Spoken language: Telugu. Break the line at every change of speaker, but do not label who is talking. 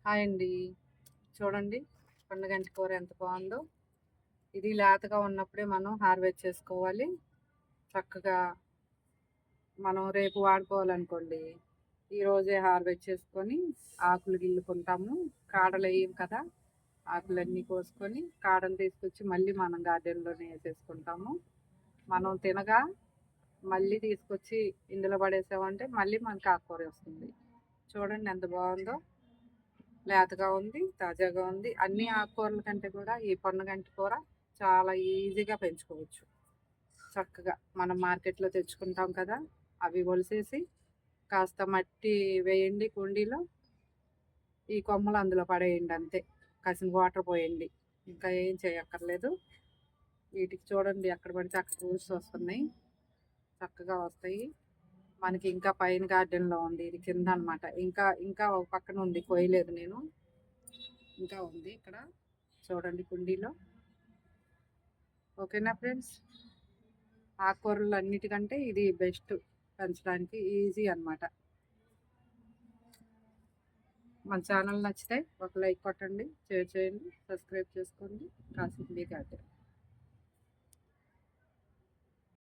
హాయ్ అండి. చూడండి పొన్నగంటి కూర ఎంత బాగుందో. ఇది లేతగా ఉన్నప్పుడే మనం హార్వెస్ట్ చేసుకోవాలి. చక్కగా మనం రేపు వాడుకోవాలనుకోండి, ఈరోజే హార్వెస్ట్ చేసుకొని ఆకులు గిల్లుకుంటాము. కాడలు వేయం కదా, ఆకులన్నీ కోసుకొని కాడలు తీసుకొచ్చి మళ్ళీ మనం గార్డెన్లోనే వేసేసుకుంటాము. మనం తినగా మళ్ళీ తీసుకొచ్చి ఇందులో పడేసామంటే మళ్ళీ మనకి ఆకుకూర వస్తుంది. చూడండి ఎంత బాగుందో. లేతగా ఉంది, తాజాగా ఉంది. అన్ని ఆకుకూరల కంటే కూడా ఈ పొన్నగంటి కూర చాలా ఈజీగా పెంచుకోవచ్చు. చక్కగా మనం మార్కెట్లో తెచ్చుకుంటాం కదా, అవి ఒలిసేసి కాస్త మట్టి వేయండి కుండీలో, ఈ కొమ్మలు అందులో పడేయండి అంతే. కాసిన వాటర్ పోయండి, ఇంకా ఏం చేయక్కర్లేదు. వీటికి చూడండి ఎక్కడ పడితే అక్కడ రూట్స్ వస్తున్నాయి, చక్కగా వస్తాయి. మనకి ఇంకా పైన గార్డెన్లో ఉంది, ఇది కింద అనమాట. ఇంకా ఇంకా ఒక పక్కన ఉంది, కోయలేదు నేను, ఇంకా ఉంది ఇక్కడ. చూడండి కుండీలో. ఓకేనా ఫ్రెండ్స్, ఆకుకూరలు అన్నిటికంటే ఇది బెస్ట్, పెంచడానికి ఈజీ అనమాట. మన ఛానల్ నచ్చితే ఒక లైక్ కొట్టండి, షేర్ చేయండి, సబ్స్క్రైబ్ చేసుకోండి. కాసింది గార్డెన్.